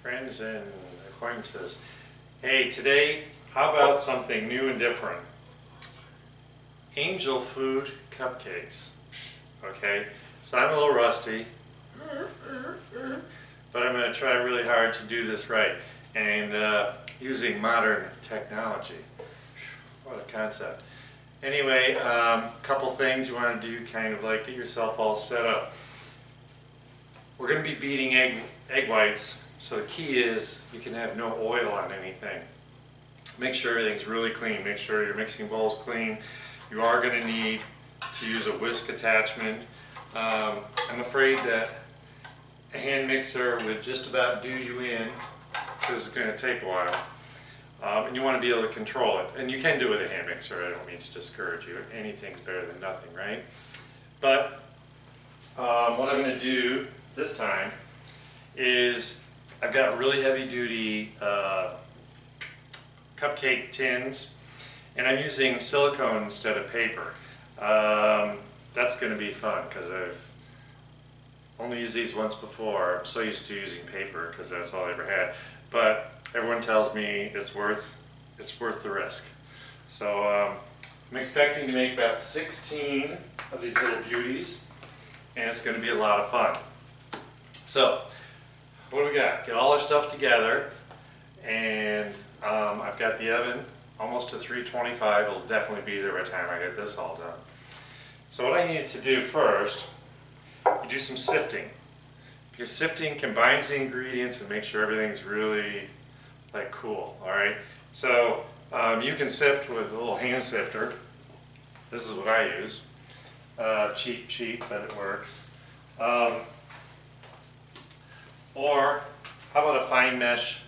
friends and acquaintances. Hey, today, how about something new and different? Angel food cupcakes. Okay, so I'm a little rusty, but I'm going to try really hard to do this right, and using modern technology. What a concept. Anyway, couple things you want to do, kind of like get yourself all set up. We're going to be beating egg whites, so the key is you can have no oil on anything. Make sure everything's really clean. Make sure your mixing bowl's clean. You are going to need to use a whisk attachment. I'm afraid that a hand mixer would just about do you in, because it's going to take a while. And you want to be able to control it. And you can do it with a hand mixer. I don't mean to discourage you. Anything's better than nothing, right? But what I'm going to do this time is I've got really heavy duty cupcake tins, and I'm using silicone instead of paper. That's going to be fun because I've only used these once before. I'm so used to using paper because that's all I ever had. But everyone tells me it's worth the risk. So I'm expecting to make about 16 of these little beauties, and it's going to be a lot of fun. So what do we got? Get all our stuff together, and I've got the oven almost to 325. It'll definitely be there by the time I get this all done. So what I need to do first, you do some sifting. Because sifting combines the ingredients and makes sure everything's really like cool, all right? So you can sift with a little hand sifter. This is what I use. Cheap, but it works. Or how about a fine mesh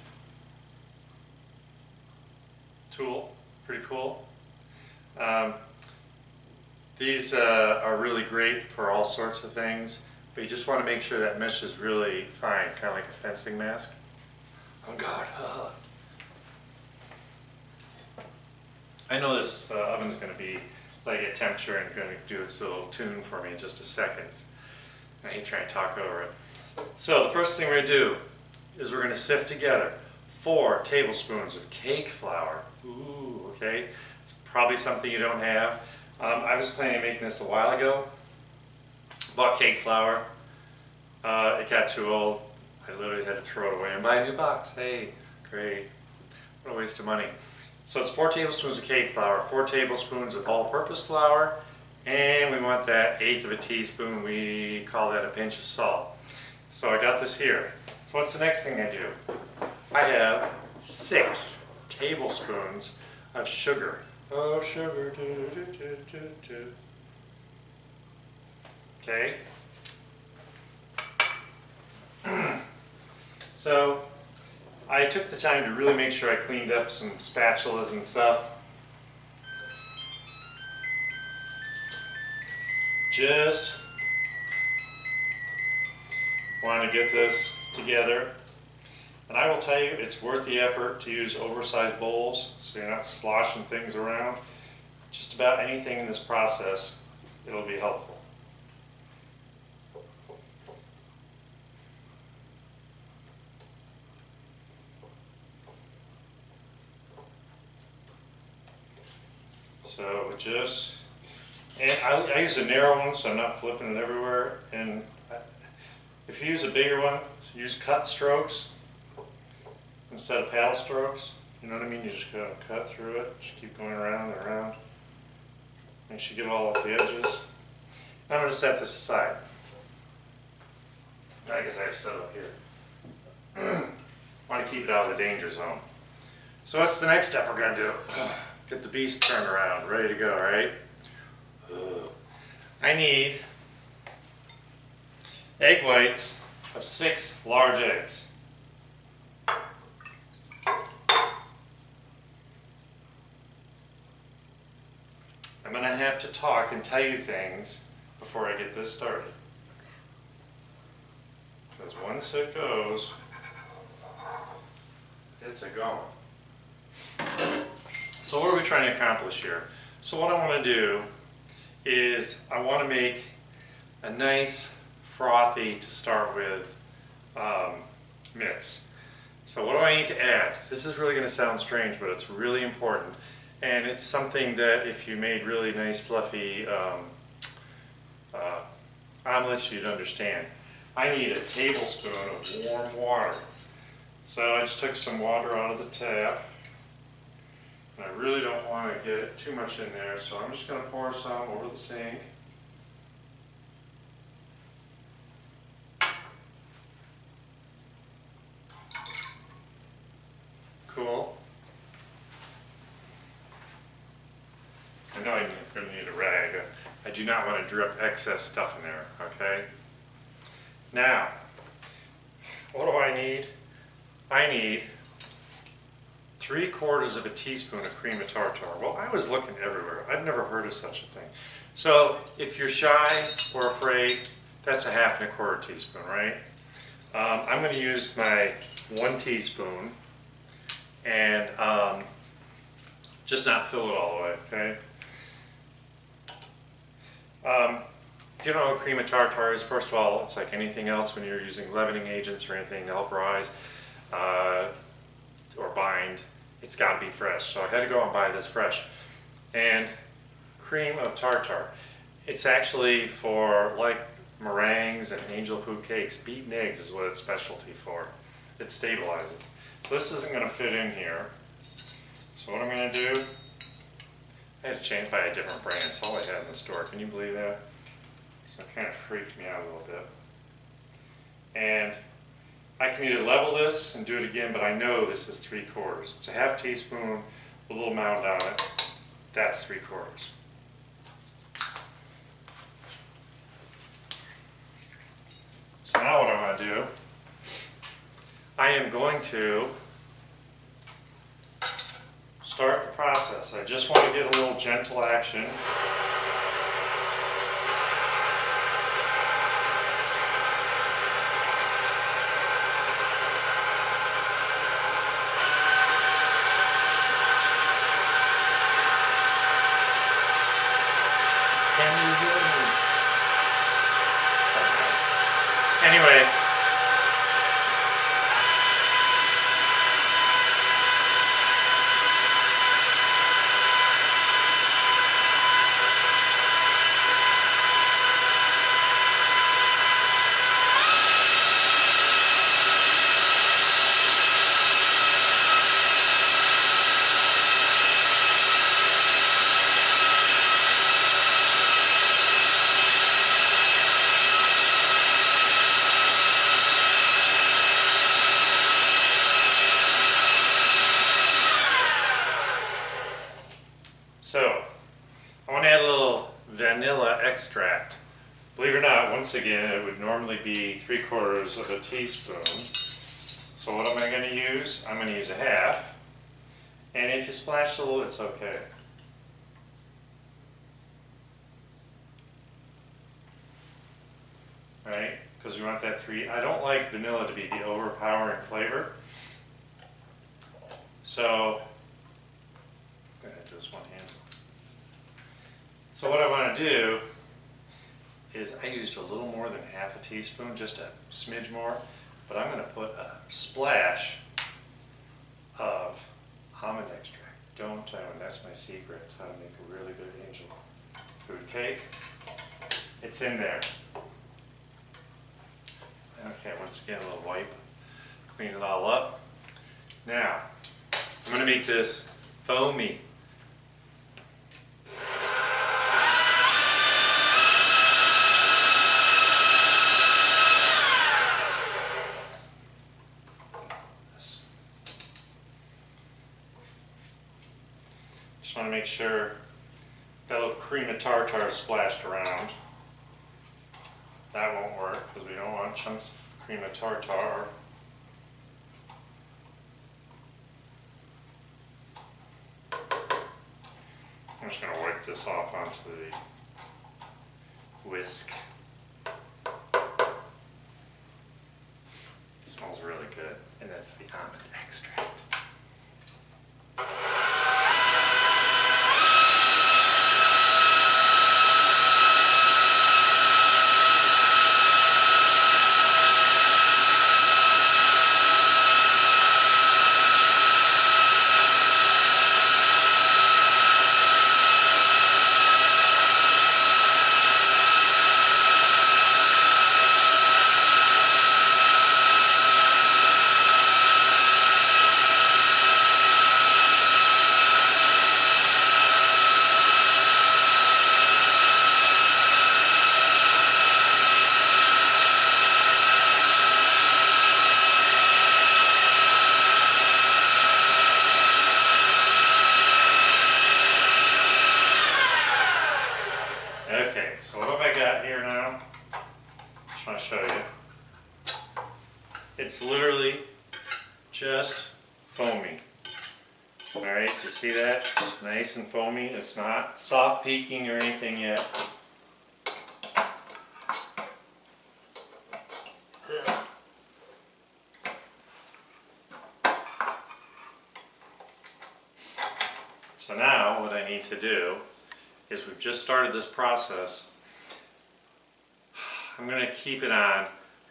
tool? Pretty cool. These are really great for all sorts of things, but you just want to make sure that mesh is really fine, kind of like a fencing mask. On guard. I know this oven's going to be like at temperature and going to do its little tune for me in just a second. I hate trying to talk over it. So the first thing we're going to do is we're going to sift together 4 tablespoons of cake flour. Ooh, okay. It's probably something you don't have. I was planning on making this a while ago. Bought cake flour. It got too old. I literally had to throw it away and buy a new box. Hey, great. What a waste of money. So it's 4 tablespoons of cake flour, 4 tablespoons of all-purpose flour, and we want that 1/8 of a teaspoon. We call that a pinch of salt. So I got this here. So what's the next thing I do? I have 6 tablespoons of sugar. Oh, sugar. Okay. So I took the time to really make sure I cleaned up some spatulas and stuff. Just want to get this together. And I will tell you, it's worth the effort to use oversized bowls so you're not sloshing things around. Just about anything in this process, it'll be helpful. So just, and I use a narrow one so I'm not flipping it everywhere. And if you use a bigger one, use cut strokes instead of paddle strokes. You know what I mean? You just go cut through it, just keep going around and around. Make sure you get all off the edges. I'm going to set this aside. I guess I have to set it up here. Want to keep it out of the danger zone. So what's the next step we're going to do? Get the beast turned around, ready to go, right? I need egg whites of 6 large eggs. I'm going to have to talk and tell you things before I get this started. Because once it goes, it's a going. So what are we trying to accomplish here? So what I want to do is I want to make a nice frothy, to start with, mix. So what do I need to add? This is really going to sound strange, but it's really important. And it's something that if you made really nice fluffy omelets, you'd understand. I need a tablespoon of warm water. So I just took some water out of the tap. And I really don't want to get too much in there, so I'm just going to pour some over the sink. Cool. I know I'm going to need a rag. I do not want to drip excess stuff in there, okay? Now, what do I need? I need 3/4 of a teaspoon of cream of tartar. Well, I was looking everywhere. I've never heard of such a thing. So if you're shy or afraid, that's a 1/2 and 1/4 teaspoon, right? I'm going to use my 1 teaspoon and just not fill it all the way, okay? If you don't know what cream of tartar is, first of all, it's like anything else when you're using leavening agents or anything to help rise or bind, it's got to be fresh. So I had to go and buy this fresh. And cream of tartar, it's actually for like meringues and angel food cakes. Beaten eggs is what it's specialty for. It stabilizes. So this isn't going to fit in here. So what I'm going to do, I had to change by a different brand. It's all I had in the store. Can you believe that? So it kind of freaked me out a little bit. And I can either level this and do it again, but I know this is 3/4. It's a 1/2 teaspoon with a little mound on it. That's 3/4. So now what I'm going to do, I am going to start the process. I just want to get a little gentle action. Anyway, so I want to add a little vanilla extract. Believe it or not, once again, it would normally be 3/4 of a teaspoon. So what am I going to use? I'm going to use a 1/2. And if you splash a little, it's okay. Right? Because we want that 3. I don't like vanilla to be the overpowering flavor. So, go ahead, do this one hand. So what I want to do is I used a little more than 1/2 teaspoon, just a smidge more, but I'm going to put a splash of almond extract. Don't tell them, that's my secret, how to make a really good angel food cake. It's in there. Okay, once again, a little wipe, clean it all up. Now, I'm going to make this foamy. Just want to make sure that little cream of tartar is splashed around. That won't work because we don't want chunks of cream of tartar. I'm just going to wipe this off onto the whisk. It smells really good, and that's the almond extract. Okay, so what have I got here now? Just want to show you. It's literally just foamy. Alright, you see that? It's nice and foamy. It's not soft peaking or anything yet. So now what I need to do is we've just started this process. I'm going to keep it on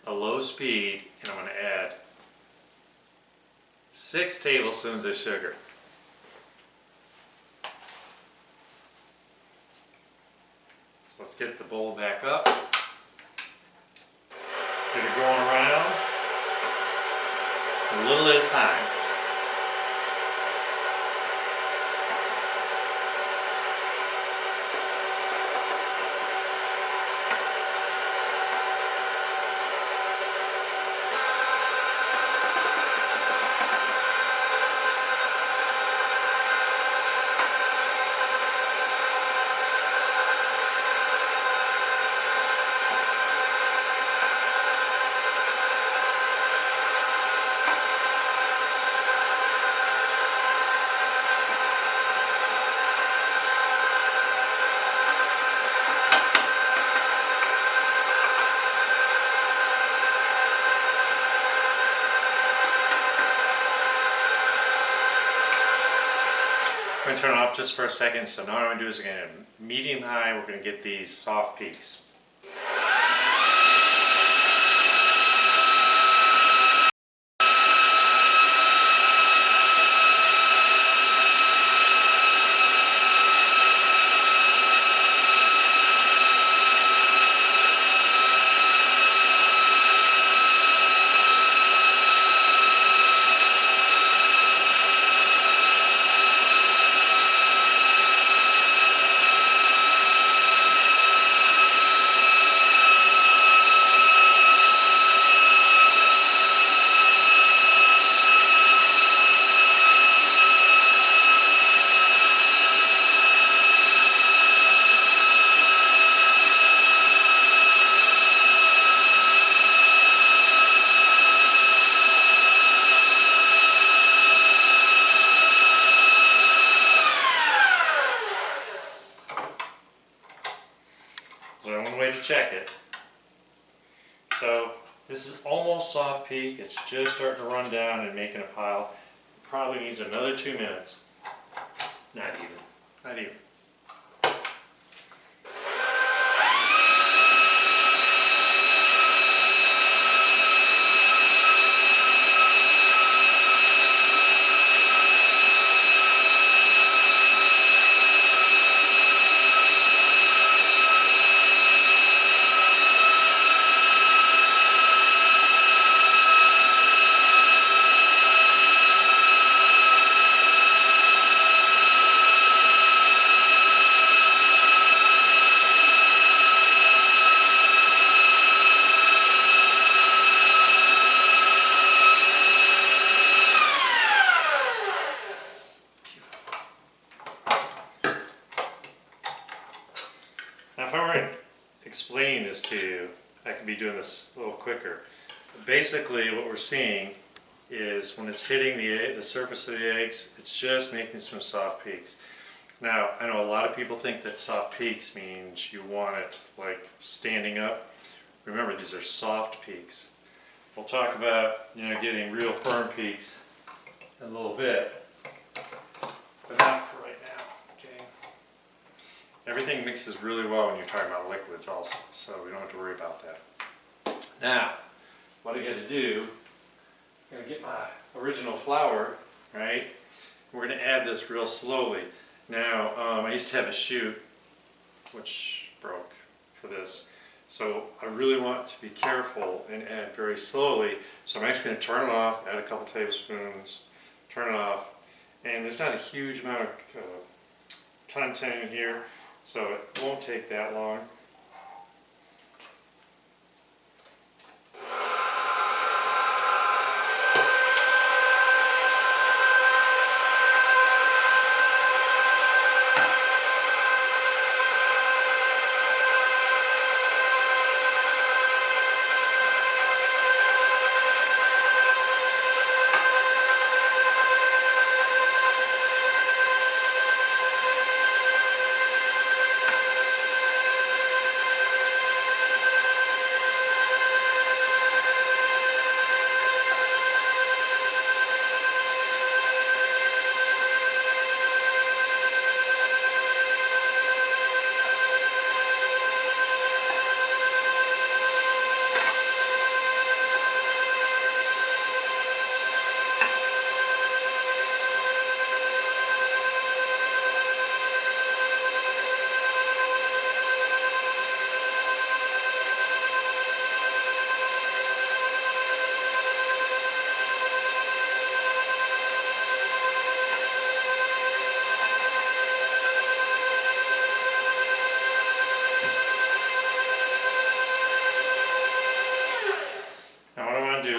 a low speed and I'm going to add 6 tablespoons of sugar. So let's get the bowl back up. Get it going around a little at a time. I'm going to turn it off just for a second. So now what I'm going to do is again, medium high, we're going to get these soft peaks. So I'm going to wait to check it. So this is almost soft peak. It's just starting to run down and making a pile. It probably needs another 2 minutes. Not even. Not even. Now if I were to explain this to you, I could be doing this a little quicker. But basically what we're seeing is when it's hitting the surface of the eggs, it's just making some soft peaks. Now, I know a lot of people think that soft peaks means you want it like standing up. Remember, these are soft peaks. We'll talk about, getting real firm peaks in a little bit, but not for right now, okay? Everything mixes really well when you're talking about liquids also, so we don't have to worry about that. Now, what I gotta do, I'm gonna get my original flour, right? We're gonna add this real slowly. Now, I used to have a chute, which broke for this. So I really want to be careful and add very slowly. So I'm actually gonna turn it off, add a couple tablespoons, turn it off. And there's not a huge amount of content in here, so it won't take that long.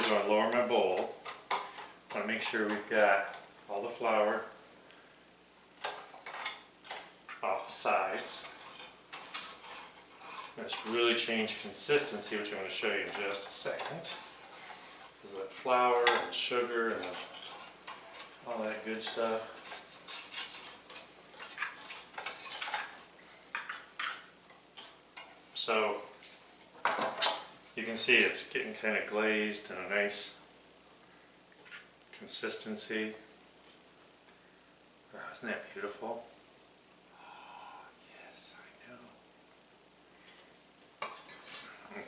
is I lower my bowl. I want to make sure we've got all the flour off the sides. Let's really change consistency, which I'm going to show you in just a second. This is that flour and sugar and all that good stuff. So you can see it's getting kind of glazed and a nice consistency. Oh, isn't that beautiful? Oh, yes, I know. Okay.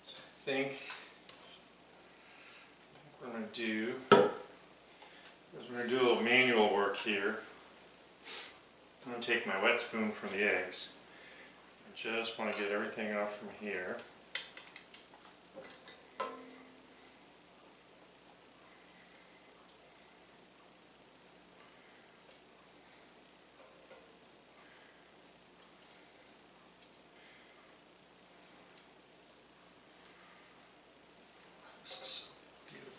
So I think what I'm going to do is we're going to do a little manual work here. I'm going to take my wet spoon from the eggs. I just want to get everything off from here. This is so beautiful.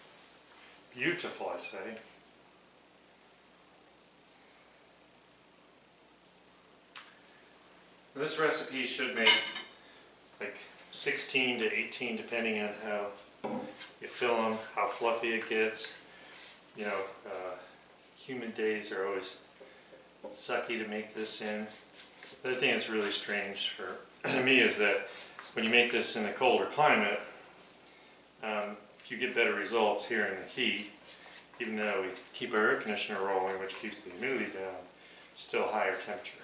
Beautiful, I say. This recipe should make like 16 to 18 depending on how you fill them, how fluffy it gets. You know, humid days are always sucky to make this in. The other thing that's really strange for me is that when you make this in a colder climate, you get better results here in the heat. Even though we keep our air conditioner rolling, which keeps the humidity down, it's still higher temperature.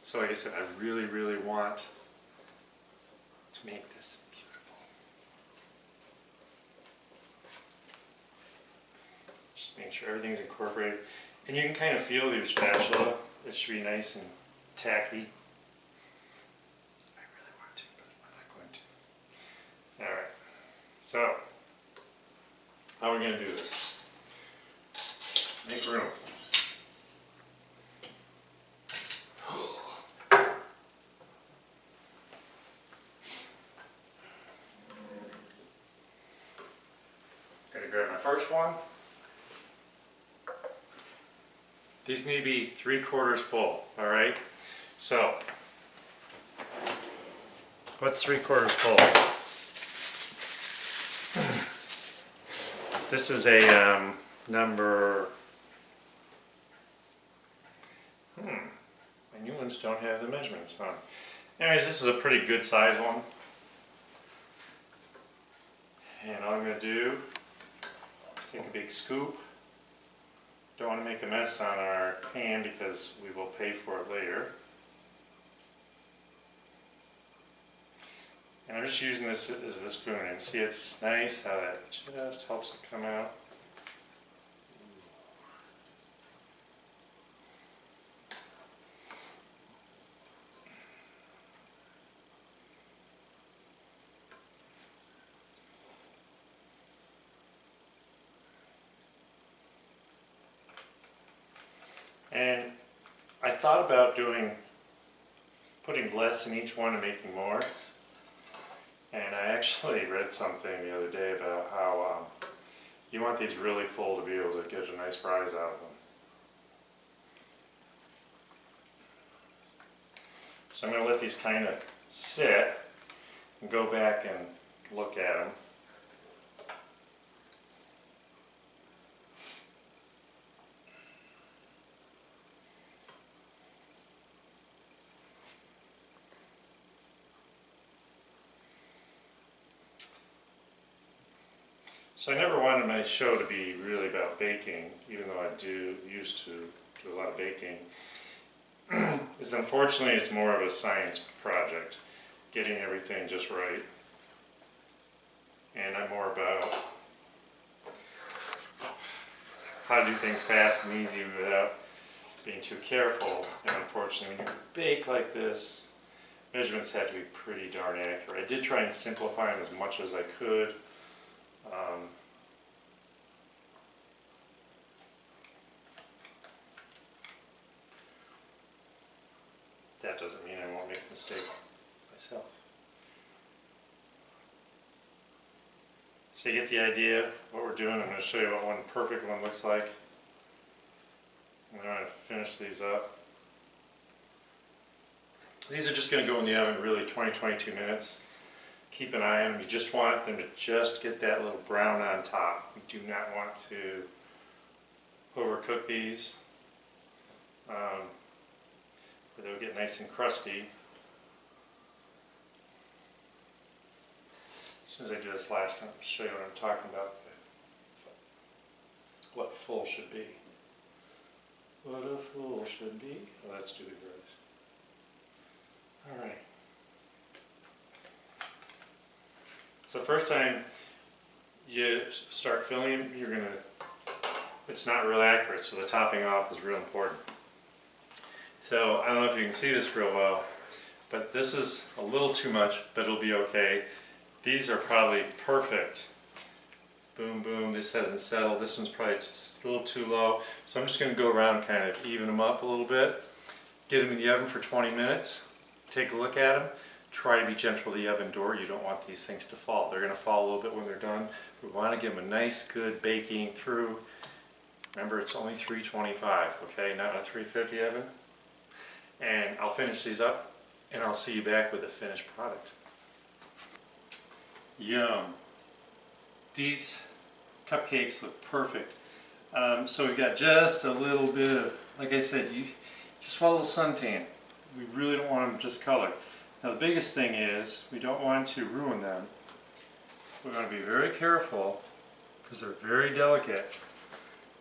So like I said, I really, really want to make this beautiful. Just make sure everything's incorporated. And you can kind of feel with your spatula. It should be nice and tacky. I really want to, but I'm not going to. Alright, so how are we going to do this? Make room. Grab my first one. These need to be 3/4 full, all right? So, what's 3/4 full? This is a number, my new ones don't have the measurements on. Anyways, this is a pretty good size one. And all I'm going to do, take a big scoop. Don't want to make a mess on our pan because we will pay for it later. And I'm just using this as the spoon, and see it's nice how that just helps it come out. And I thought about putting less in each one and making more. And I actually read something the other day about how you want these really full to be able to get a nice rise out of them. So I'm going to let these kind of sit and go back and look at them. So I never wanted my show to be really about baking, even though I used to do a lot of baking. Unfortunately, it's more of a science project, getting everything just right. And I'm more about how to do things fast and easy without being too careful. And unfortunately, when you bake like this, measurements have to be pretty darn accurate. I did try and simplify them as much as I could. That doesn't mean I won't make a mistake myself. So you get the idea of what we're doing. I'm going to show you what one perfect one looks like. I'm going to finish these up. These are just going to go in the oven really 20-22 minutes. Keep an eye on them. You just want them to just get that little brown on top. You do not want to overcook these. Or they'll get nice and crusty. As soon as I do this last time, I'll show you what I'm talking about. What full should be. What a fool should be. Oh, that's Julie Rose. Alright. So first time you start filling them, you're gonna, it's not real accurate, so the topping off is real important. So I don't know if you can see this real well, but this is a little too much, but it'll be okay. These are probably perfect. Boom, boom, this hasn't settled. This one's probably just a little too low. So I'm just gonna go around and kind of even them up a little bit. Get them in the oven for 20 minutes. Take a look at them. Try to be gentle with the oven door. You don't want these things to fall. They're gonna fall a little bit when they're done. We wanna give them a nice, good baking through. Remember, it's only 325, okay? Not a 350 oven. And I'll finish these up and I'll see you back with the finished product. Yum. These cupcakes look perfect. So we've got just a little bit of, like I said, you just want a little suntan. We really don't want them just colored. Now the biggest thing is we don't want to ruin them. We're going to be very careful because they're very delicate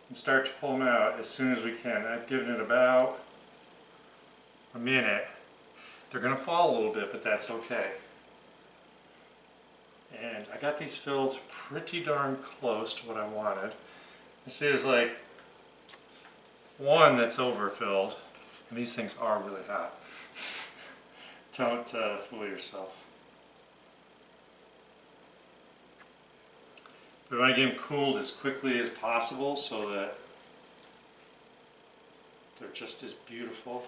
and start to pull them out as soon as we can. I've given it about a minute. They're going to fall a little bit, but that's okay. And I got these filled pretty darn close to what I wanted. You see there's like one that's overfilled, and these things are really hot. Don't fool yourself. We want to get them cooled as quickly as possible so that they're just as beautiful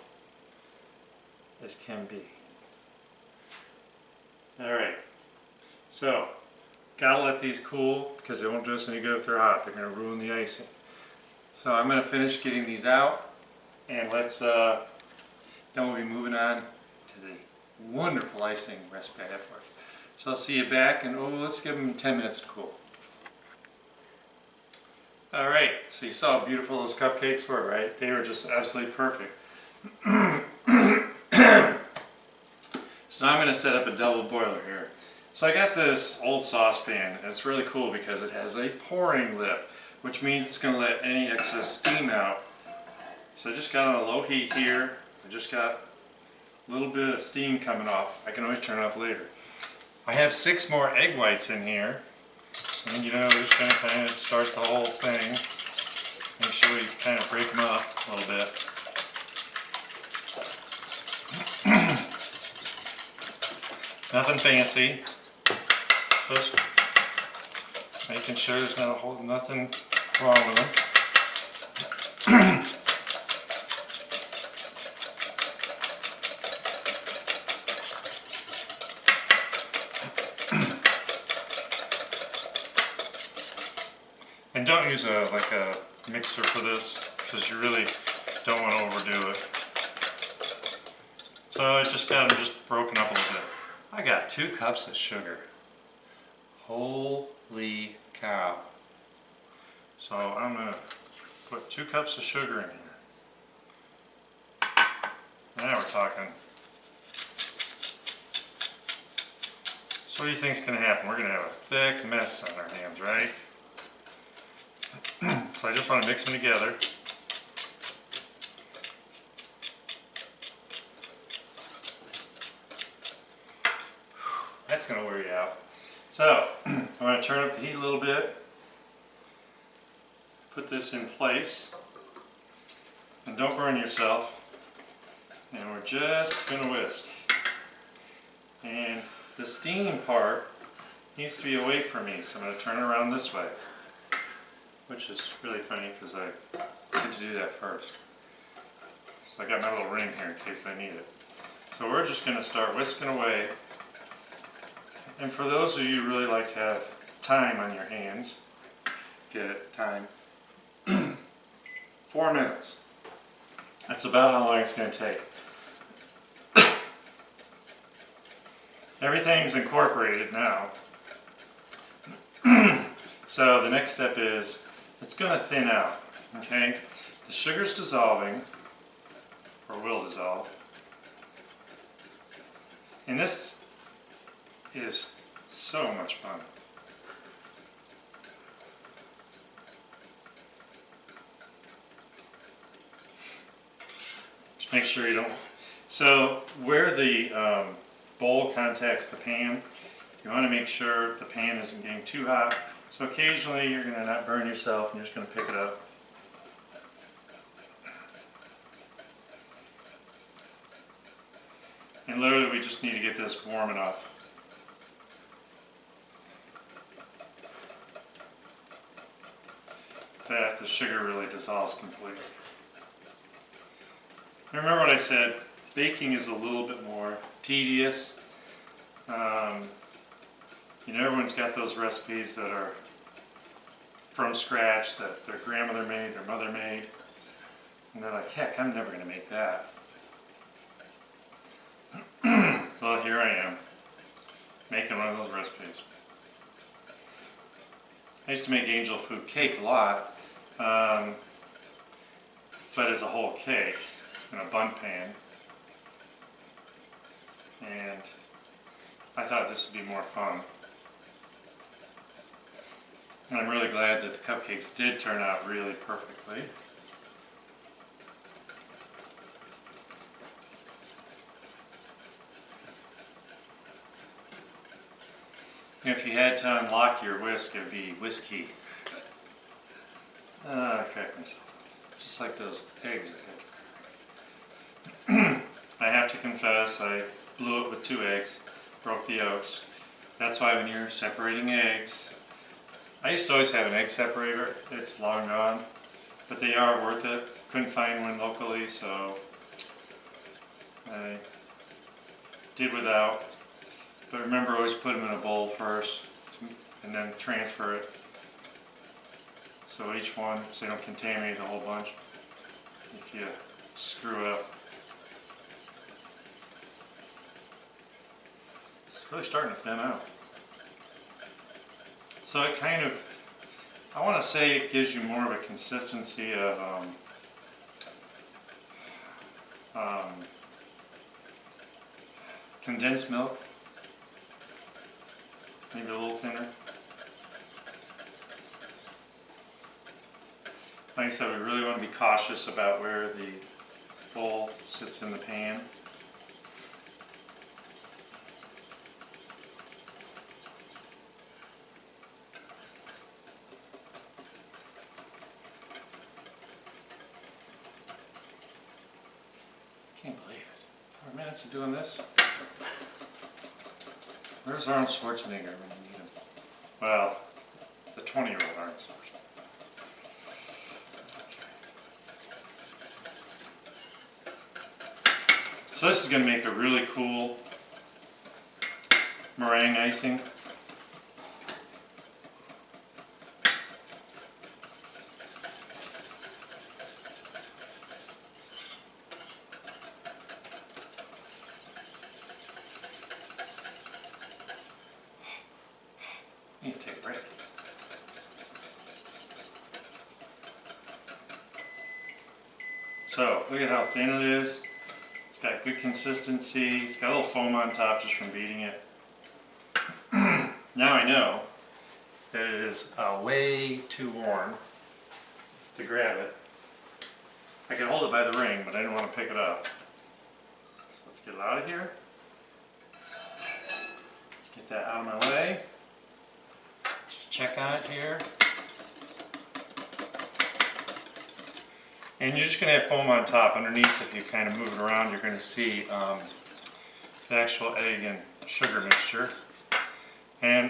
as can be. Alright, so gotta let these cool because they won't do us any good if they're hot. They're going to ruin the icing. So I'm going to finish getting these out, and let's then we'll be moving on to the wonderful icing recipe I have for you. So I'll see you back, and let's give them 10 minutes to cool. Alright, so you saw how beautiful those cupcakes were, right? They were just absolutely perfect. So now I'm going to set up a double boiler here. So I got this old saucepan, and it's really cool because it has a pouring lip, which means it's going to let any excess steam out. So I just got on a low heat here. I just got a little bit of steam coming off. I can always turn it off later. I have 6 more egg whites in here. And you know, we're just going to kind of start the whole thing. Make sure we kind of break them up a little bit. Nothing fancy. Just making sure there's nothing wrong with them. And don't use a mixer for this because you really don't want to overdo it. So I just got them just broken up a little bit. I got 2 cups of sugar. Holy cow. So I'm going to put 2 cups of sugar in here. Now we're talking. So what do you think is going to happen? We're going to have a thick mess on our hands, right? So I just want to mix them together. That's going to wear you out. So I'm going to turn up the heat a little bit. Put this in place. And don't burn yourself. And we're just going to whisk. And the steam part needs to be away from me, so I'm going to turn it around this way. Which is really funny because I need to do that first. So I got my little ring here in case I need it. So So we're just going to start whisking away. And for those of you who really like to have time on your hands, get it, time, 4 minutes. That's about how long it's going to take. Everything's incorporated now. So the next step is, it's going to thin out, okay? The sugar's dissolving, or will dissolve. And this is so much fun. Just make sure you don't. So where the bowl contacts the pan, you want to make sure the pan isn't getting too hot. So occasionally you're going to not burn yourself and you're just going to pick it up. And literally we just need to get this warm enough. That the sugar really dissolves completely. Remember what I said, baking is a little bit more tedious. You know, everyone's got those recipes that are from scratch, that their grandmother made, their mother made, and they're like, heck, I'm never going to make that. Well, here I am, making one of those recipes. I used to make angel food cake a lot, but as a whole cake in a bun pan, and I thought this would be more fun. And I'm really glad that the cupcakes did turn out really perfectly. If you had to unlock your whisk, it would be whiskey. I cracked myself. Just like those eggs I had. I have to confess, I blew it with 2 eggs, broke the yolks. That's why when you're separating eggs, I used to always have an egg separator. It's long gone, but they are worth it. Couldn't find one locally, so I did without. But remember, always put them in a bowl first, and then transfer it. So each one, so you don't contaminate the whole bunch if you screw up. It's really starting to thin out. So it kind of, I want to say it gives you more of a consistency of condensed milk. Maybe a little thinner. Like I said, we really want to be cautious about where the bowl sits in the pan. Can't believe it. 4 minutes of doing this. Where's Arnold Schwarzenegger when you need him? Well, the 20-year-old Arnold Schwarzenegger. So this is going to make a really cool meringue icing. I need to take a break. So, look at how thin it is. It's got good consistency. It's got a little foam on top just from beating it. Now I know that it is way too warm to grab it. I can hold it by the ring, but I didn't want to pick it up. So let's get it out of here. Let's get that out of my way. Just check on it here. And you're just going to have foam on top. Underneath, if you kind of move it around, you're going to see the actual egg and sugar mixture. And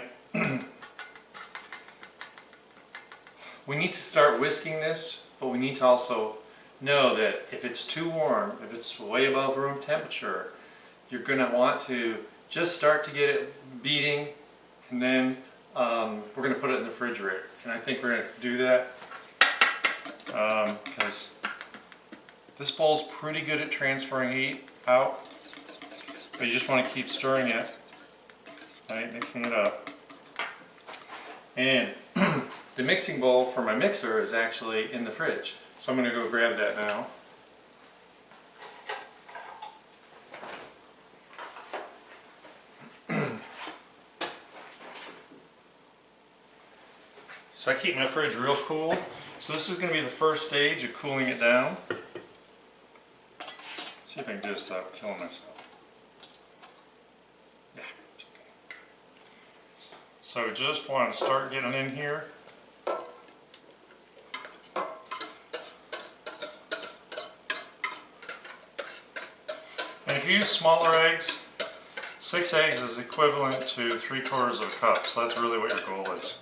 we need to start whisking this, but we need to also know that if it's too warm, if it's way above room temperature, you're going to want to just start to get it beating, and then we're going to put it in the refrigerator. And I think we're going to do that because this bowl's pretty good at transferring heat out, but you just want to keep stirring it, right, mixing it up. And the mixing bowl for my mixer is actually in the fridge, so I'm going to go grab that now. So I keep my fridge real cool. So this is going to be the first stage of cooling it down. Let's see if I can do this without killing myself. Yeah, it's okay. So just want to start getting in here. And if you use smaller eggs, 6 eggs is equivalent to 3/4 of a cup. So that's really what your goal is.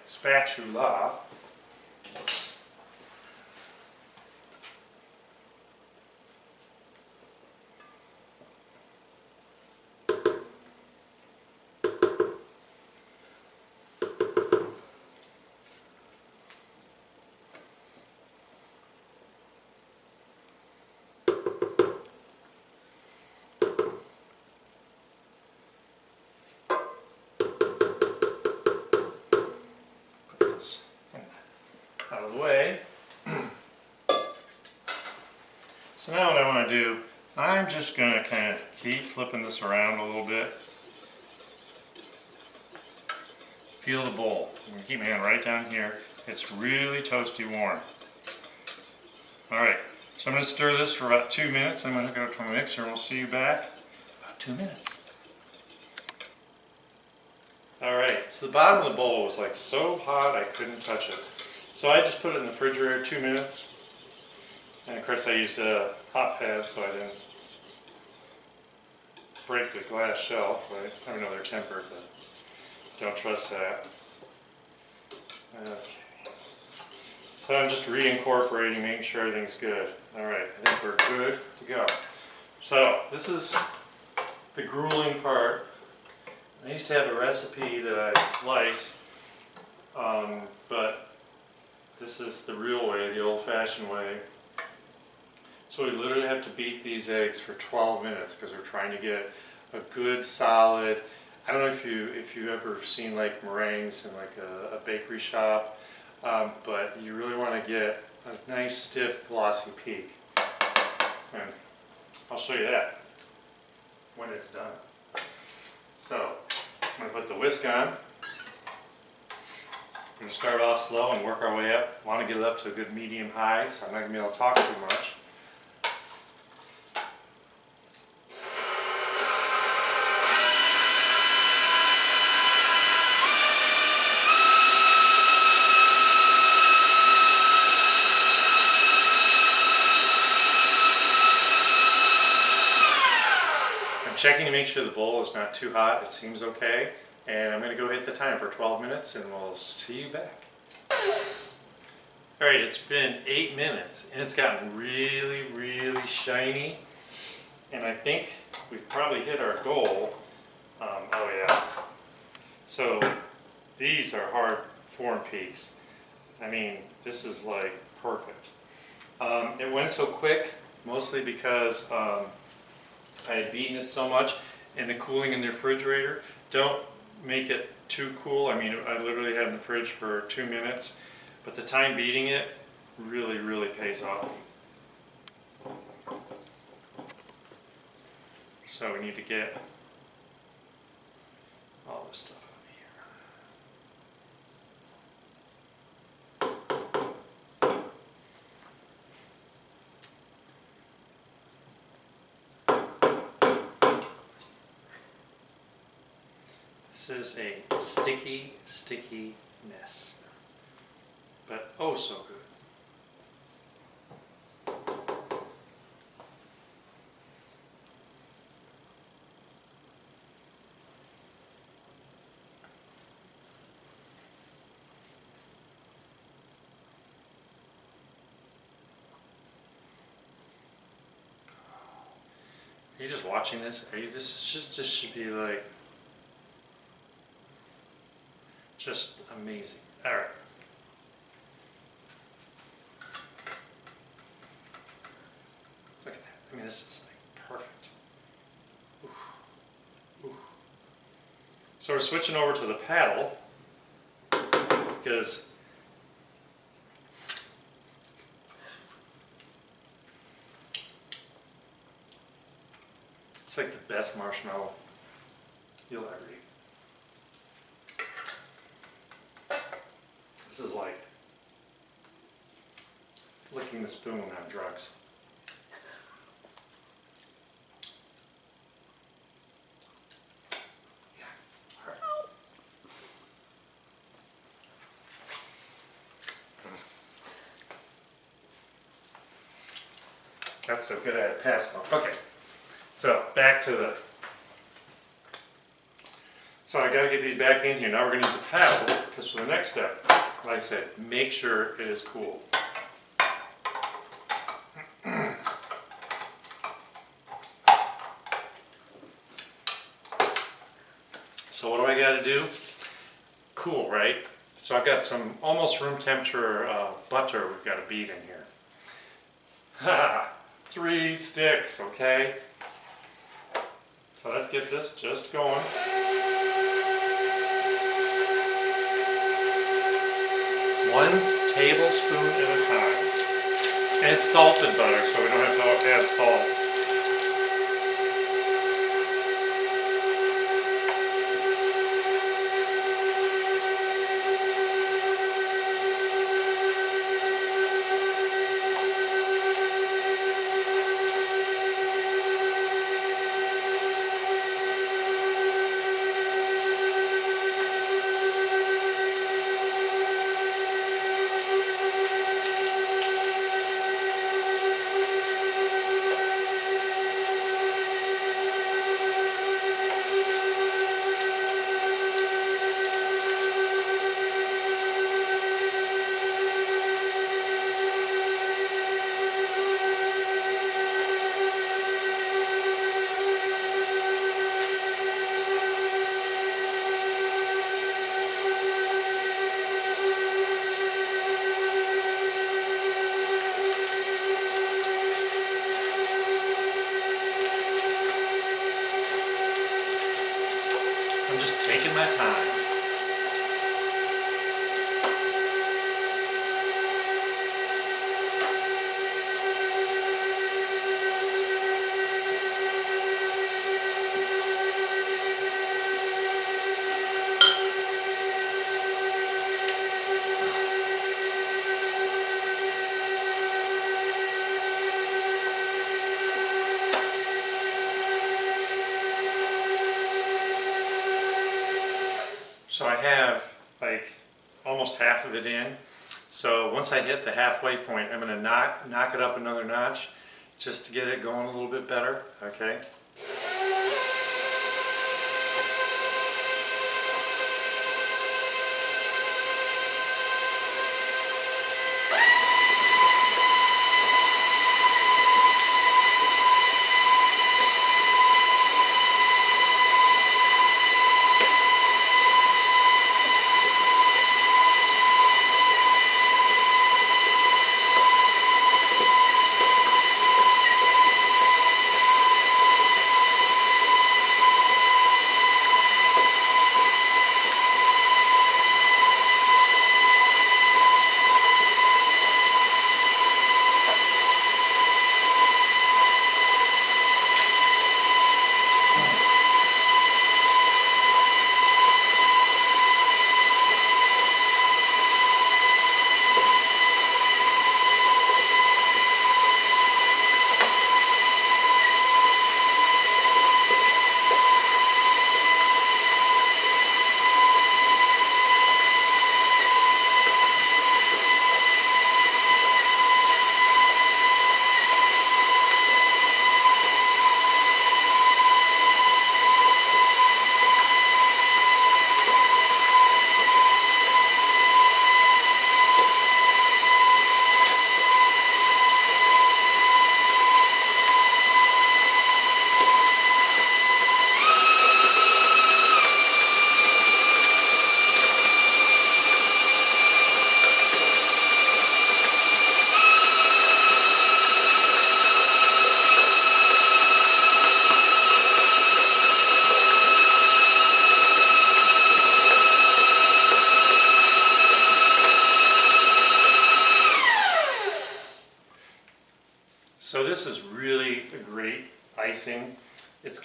Spatula. Out of the way. So now what I want to do, I'm just going to kind of keep flipping this around a little bit. Feel the bowl. I'm going to keep my hand right down here. It's really toasty warm. Alright, so I'm going to stir this for about 2 minutes. I'm going to go to my mixer and we'll see you back in about 2 minutes. Alright, so the bottom of the bowl was like so hot I couldn't touch it. So I just put it in the refrigerator 2 minutes, and of course I used a hot pad so I didn't break the glass shelf, right? I know they're tempered, but don't trust that. Okay. So I'm just reincorporating, making sure everything's good. Alright, I think we're good to go. So this is the grueling part. I used to have a recipe that I liked, but this is the real way, the old-fashioned way. So we literally have to beat these eggs for 12 minutes because we're trying to get a good, solid. I don't know if you ever seen like meringues in like a bakery shop, but you really want to get a nice, stiff, glossy peak. And I'll show you that when it's done. So I'm going to put the whisk on. We're going to start off slow and work our way up. I want to get it up to a good medium high, so I'm not going to be able to talk too much. I'm checking to make sure the bowl is not too hot. It seems okay. And I'm going to go hit the time for 12 minutes and we'll see you back. Alright, it's been 8 minutes and it's gotten really, really shiny. And I think we've probably hit our goal. Oh yeah. So these are hard form peaks. I mean, this is like perfect. It went so quick, mostly because I had beaten it so much, and the cooling in the refrigerator. Don't make it too cool. I mean, I literally had it in the fridge for 2 minutes, but the time beating it really, really pays off. So we need to get all this stuff out of here. This is a sticky, sticky mess, but oh so good. watching this, this should be like just amazing. All right. Look at that. I mean, this is like perfect. Ooh. Ooh. So we're switching over to the paddle because it's like the best marshmallow you'll ever eat. This is like licking the spoon on drugs. Yeah. All right. That's so good at passing on. Okay. So back to the, so I got to get these back in here. Now we're going to use the paddle because for the next step, like I said, make sure it is cool. So what do I got to do? Cool, right? So I've got some almost room temperature butter we've got to beat in here. Ha! 3 sticks, okay? So let's get this just going. 1 tablespoon at a time. And it's salted butter, so we don't have to add salt. I'm just taking my time. So I have like almost half of it in. So once I hit the halfway point, I'm going to knock it up another notch just to get it going a little bit better, okay?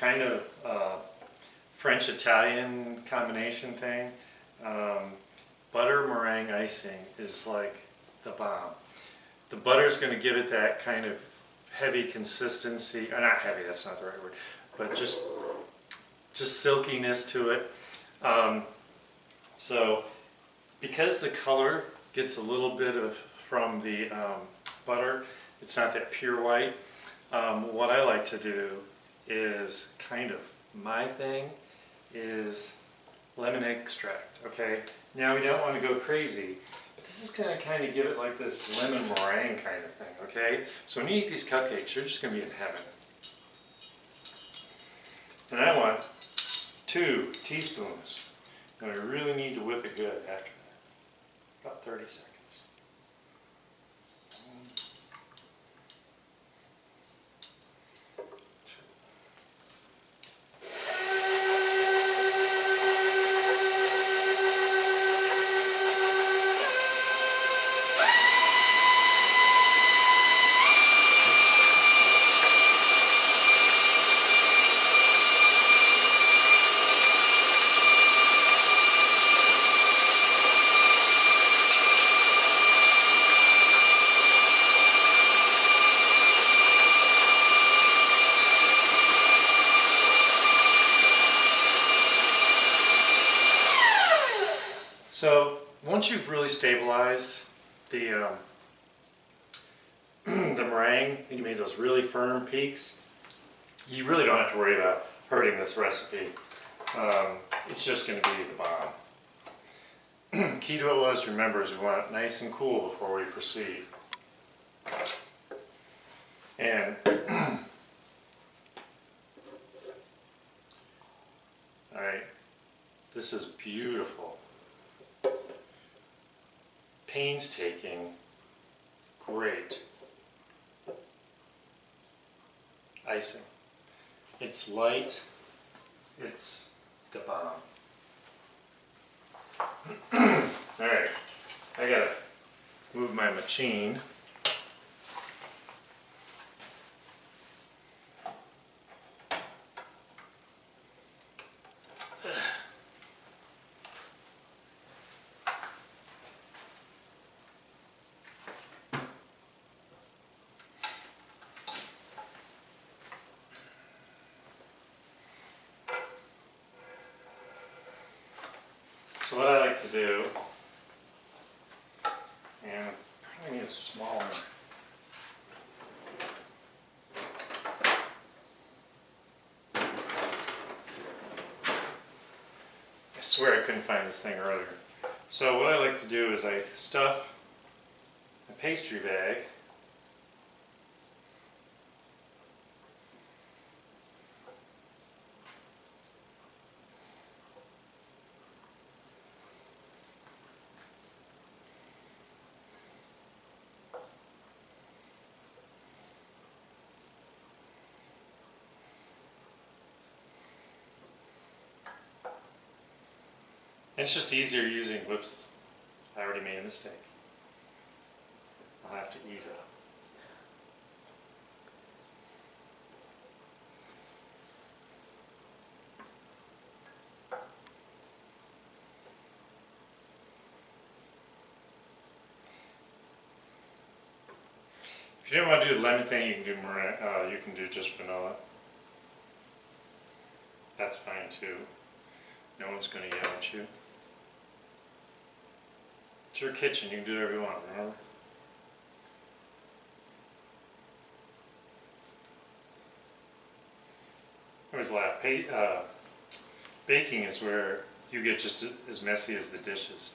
kind of French-Italian combination thing. Butter meringue icing is like the bomb. The butter is going to give it that kind of heavy consistency, or not heavy, that's not the right word, but just silkiness to it. So because the color gets a little bit of from the butter, it's not that pure white. What I like to do is kind of my thing is lemon extract. Okay, now we don't want to go crazy, but this is going to kind of give it like this lemon meringue kind of thing. Okay, so when you eat these cupcakes, you're just going to be in heaven. And I want 2 teaspoons. And I really need to whip it good after that. About 30 seconds. So once you've really stabilized the the meringue and you made those really firm peaks, you really don't have to worry about hurting this recipe. It's just going to be the bomb. Key to it was, remember, is we want it nice and cool before we proceed. And all right, this is beautiful. Painstaking, great icing. It's light, it's the bomb. Alright, I gotta move my machine. So what I like to do, and I probably need a smaller, I swear I couldn't find this thing earlier. So what I like to do is I stuff a pastry bag and it's just easier using whips. I already made a mistake. I'll have to eat it. If you don't want to do the lemon thing, you can do just vanilla. That's fine too. No one's going to yell at you. It's your kitchen, you can do whatever you want, remember? I always laugh. Baking is where you get just as messy as the dishes.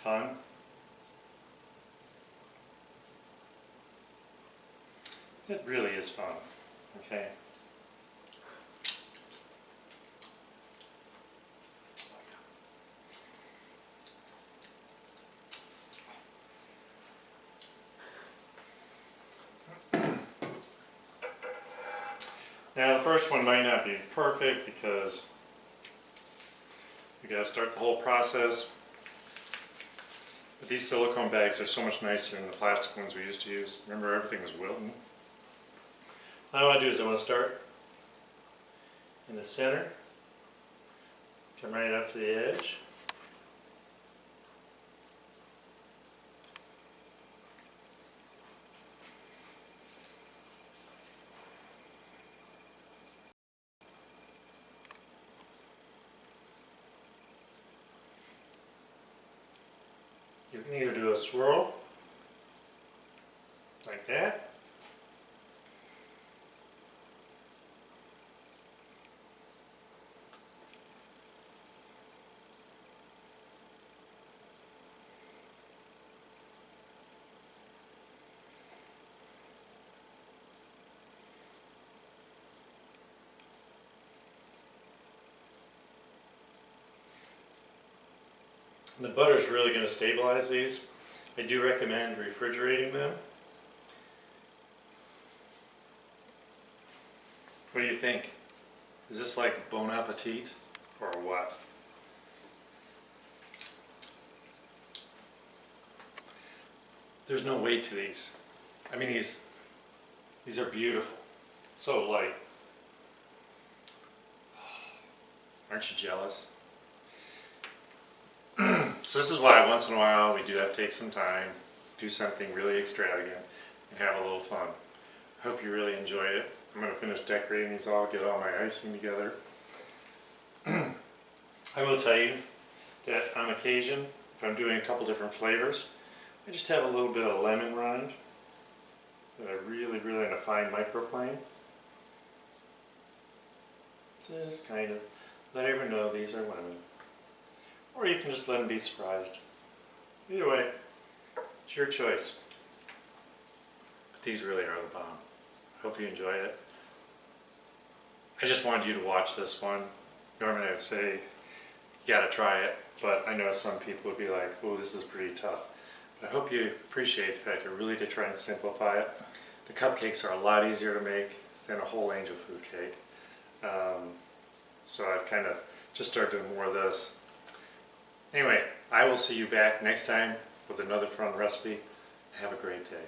Fun. It really is fun. Okay. Now the first one might not be perfect because you gotta start the whole process. But these silicone bags are so much nicer than the plastic ones we used to use. Remember, everything was wilting. Now what I do is I want to start in the center, come right up to the edge. You can either do a swirl, like that, and the butter is really going to stabilize these. I do recommend refrigerating them. What do you think? Is this like bon appetit or what? There's no weight to these. I mean, these are beautiful. So light. Aren't you jealous? So this is why once in a while we do have to take some time, do something really extravagant, and have a little fun. I hope you really enjoy it. I'm going to finish decorating these all, get all my icing together. I will tell you that on occasion, if I'm doing a couple different flavors, I just have a little bit of lemon rind that I really in a fine microplane. Just kind of let everyone know these are lemon. Or you can just let them be surprised. Either way, it's your choice. But these really are the bomb. Hope you enjoyed it. I just wanted you to watch this one. Normally I would say, you gotta try it, but I know some people would be like, oh, this is pretty tough. But I hope you appreciate the fact I really did try and simplify it. The cupcakes are a lot easier to make than a whole angel food cake. So I've kind of just started doing more of this. Anyway, I will see you back next time with another fun recipe. Have a great day.